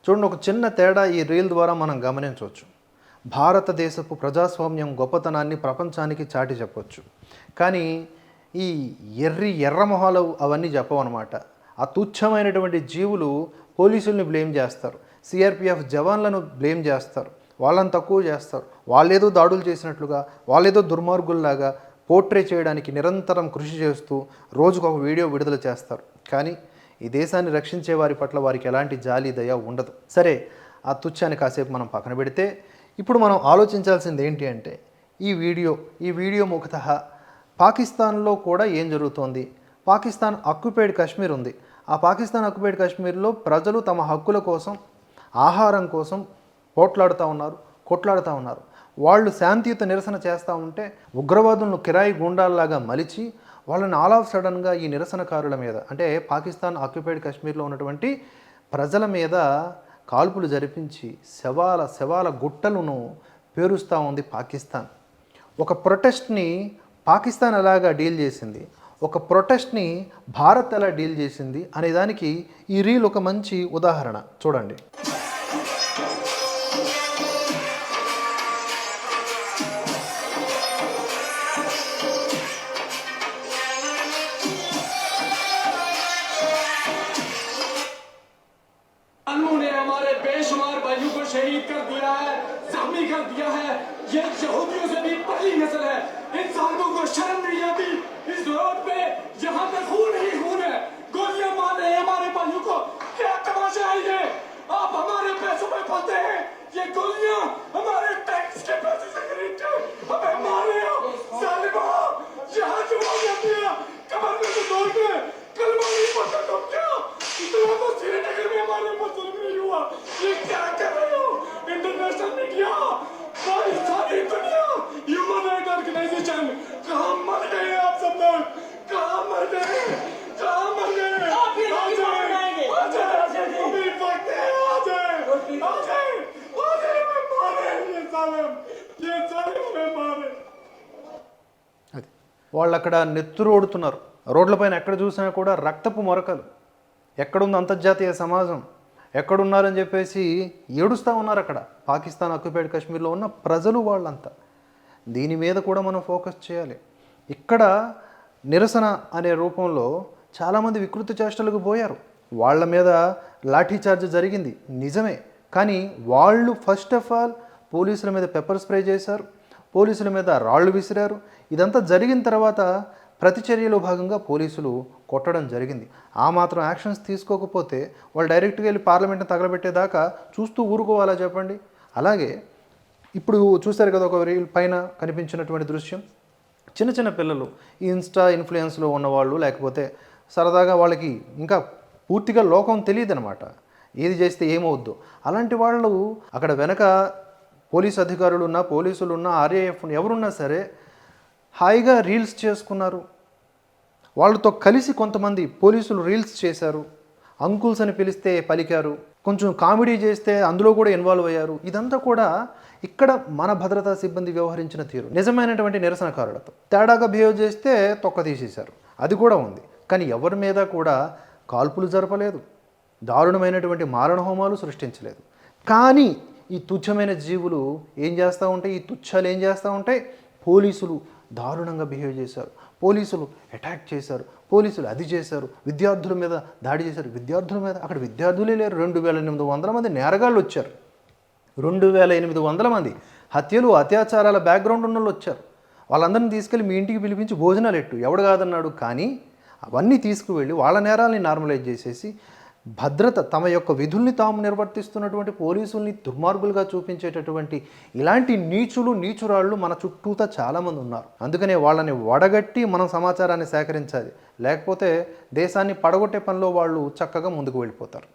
చూడండి, ఒక చిన్న తేడా ఈ రీల్ ద్వారా మనం గమనించవచ్చు. భారతదేశపు ప్రజాస్వామ్యం గొప్పతనాన్ని ప్రపంచానికి చాటి చెప్పొచ్చు. కానీ ఈ ఎర్ర మొహాలు అవన్నీ చెప్పవన్నమాట. ఆ తుచ్చమైనటువంటి జీవులు పోలీసుల్ని బ్లేమ్ చేస్తారు, సిఆర్పిఎఫ్ జవాన్లను బ్లేమ్ చేస్తారు, వాళ్ళని తక్కువ చేస్తారు. వాళ్ళేదో దాడులు చేసినట్లుగా, వాళ్ళేదో దుర్మార్గుల్లాగా పోర్ట్రే చేయడానికి నిరంతరం కృషి చేస్తూ రోజుకు ఒక వీడియో విడుదల చేస్తారు. కానీ ఈ దేశాన్ని రక్షించే వారి పట్ల వారికి ఎలాంటి జాలి దయ ఉండదు. సరే, ఆ తుచ్చాన్ని కాసేపు మనం పక్కన పెడితే ఇప్పుడు మనం ఆలోచించాల్సింది ఏంటి అంటే ఈ వీడియో ముఖతః పాకిస్తాన్లో కూడా ఏం జరుగుతోంది. పాకిస్తాన్ ఆక్యుపైడ్ కాశ్మీర్ ఉంది. ఆ పాకిస్తాన్ ఆక్యుపైడ్ కాశ్మీర్లో ప్రజలు తమ హక్కుల కోసం, ఆహారం కోసం కొట్లాడుతూ ఉన్నారు. వాళ్ళు శాంతియుత నిరసన చేస్తూ ఉంటే ఉగ్రవాదులను కిరాయి గుండాల్లాగా మలిచి వాళ్ళని ఆల్ ఆఫ్ సడన్గా ఈ నిరసనకారుల మీద, అంటే పాకిస్తాన్ ఆక్యుపైడ్ కాశ్మీర్లో ఉన్నటువంటి ప్రజల మీద కాల్పులు జరిపించి శవాల గుట్టలను పేరుస్తూ ఉంది పాకిస్తాన్. ఒక ప్రొటెస్ట్ని పాకిస్తాన్ ఎలాగా డీల్ చేసింది, ఒక ప్రొటెస్ట్ని భారత్ ఎలా డీల్ చేసింది అనే దానికి ఈ రీల్ ఒక మంచి ఉదాహరణ. చూడండి. ने हमारे बेशुमार भाइयों को शहीद कर दिया है, जख्मी कर दिया है। ये यहूदियों से भी पहली नस्ल है। इंसानों को शर्म नहीं आती। इस रोड पे यहाँ पे खून ही खून है, गोलियां मार रहे हैं हमारे भाइयों को। क्या तमाशा है ये? आप हमारे पैसों में फंसे हैं। ये गोलियां हमारे टैक्स के पैसे से खरीदते हमें मार रहे हो। जालिमो, यहाँ जवाब दिया कमर में तो दौड़ के कलमा नहीं पड़ता तो क्या? इतना तो श्रीनगर में हमारे ऊपर जुल्म नहीं हुआ। ये क्या कर रहे हो? इंटरनेशनल मीडिया, सारी दुनिया, ह्यूमन राइट ऑर्गेनाइजेशन, कहाँ मर गए आप सब लोग? कहाँ मर गए? अभी वक्त है, आ जाए, हमें मारे ये जालिम हमें मारे। వాళ్ళు అక్కడ నెత్తురోడుతున్నారు. రోడ్లపైన ఎక్కడ చూసినా కూడా రక్తపు మొరకలు. ఎక్కడుంది అంతర్జాతీయ సమాజం, ఎక్కడున్నారని చెప్పేసి ఏడుస్తూ ఉన్నారు అక్కడ పాకిస్తాన్ ఆక్యుపైడ్ కాశ్మీర్లో ఉన్న ప్రజలు వాళ్ళంతా. దీని మీద కూడా మనం ఫోకస్ చేయాలి. ఇక్కడ నిరసన అనే రూపంలో చాలామంది వికృత చేష్టలకు పోయారు. వాళ్ళ మీద లాఠీచార్జ్ జరిగింది నిజమే, కానీ వాళ్ళు ఫస్ట్ ఆఫ్ ఆల్ పోలీసుల మీద పెప్పర్ స్ప్రే చేశారు, పోలీసుల మీద రాళ్ళు విసిరారు. ఇదంతా జరిగిన తర్వాత ప్రతిచర్యలో భాగంగా పోలీసులు కొట్టడం జరిగింది. ఆ మాత్రం యాక్షన్స్ తీసుకోకపోతే వాళ్ళు డైరెక్ట్గా వెళ్ళి పార్లమెంట్ని తగలబెట్టేదాకా చూస్తూ ఊరుకోవాలా చెప్పండి. అలాగే ఇప్పుడు చూశారు కదా ఒక రీల్ పైన కనిపించినటువంటి దృశ్యం. చిన్న చిన్న పిల్లలు, ఈ ఇన్స్టా ఇన్ఫ్లుయెన్స్లో ఉన్నవాళ్ళు, లేకపోతే సరదాగా వాళ్ళకి ఇంకా పూర్తిగా లోకం తెలియదు అనమాట, ఏది చేస్తే ఏమవుద్దో. అలాంటి వాళ్ళు అక్కడ వెనక పోలీసు అధికారులు ఉన్నా, పోలీసులు ఉన్నా, ఆర్ఏఎఫ్ ఎవరున్నా సరే హాయిగా రీల్స్ చేసుకున్నారు. వాళ్ళతో కలిసి కొంతమంది పోలీసులు రీల్స్ చేశారు, అంకుల్స్ అని పిలిస్తే పలికారు, కొంచెం కామెడీ చేస్తే అందులో కూడా ఇన్వాల్వ్ అయ్యారు. ఇదంతా కూడా ఇక్కడ మన భద్రతా సిబ్బంది వ్యవహరించిన తీరు. నిజమైనటువంటి నిరసనకారులతో తేడాగా బిహేవ్ చేస్తే తొక్క తీసేశారు, అది కూడా ఉంది. కానీ ఎవరి మీద కూడా కాల్పులు జరపలేదు, దారుణమైనటువంటి మారణహోమాలు సృష్టించలేదు. కానీ ఈ తుచ్చమైన జీవులు ఏం చేస్తూ ఉంటాయి, ఈ తుచ్చాలు ఏం చేస్తూ ఉంటాయి, పోలీసులు దారుణంగా బిహేవ్ చేశారు, పోలీసులు అటాక్ చేశారు, పోలీసులు అది చేశారు, విద్యార్థుల మీద దాడి చేశారు. విద్యార్థుల మీద అక్కడ విద్యార్థులే లేరు, 2800 మంది నేరగాళ్ళు వచ్చారు. 2800 మంది హత్యలు అత్యాచారాల బ్యాక్గ్రౌండ్ ఉన్న వాళ్ళు వచ్చారు. వాళ్ళందరినీ తీసుకెళ్ళి మీ ఇంటికి పిలిపించి భోజనాలు ఎట్టు ఎవడు కాదన్నాడు. కానీ అవన్నీ తీసుకువెళ్ళి వాళ్ళ నేరాలని నార్మలైజ్ చేసేసి భద్రత తమ యొక్క విధుల్ని తాము నిర్వర్తిస్తున్నటువంటి పోలీసుల్ని దుర్మార్గులుగా చూపించేటటువంటి ఇలాంటి నీచురాళ్ళు మన చుట్టూతా చాలామంది ఉన్నారు. అందుకనే వాళ్ళని వడగట్టి మనం సమాచారాన్ని సేకరించాలి, లేకపోతే దేశాన్ని పడగొట్టే పనిలో వాళ్ళు చక్కగా ముందుకు వెళ్ళిపోతారు.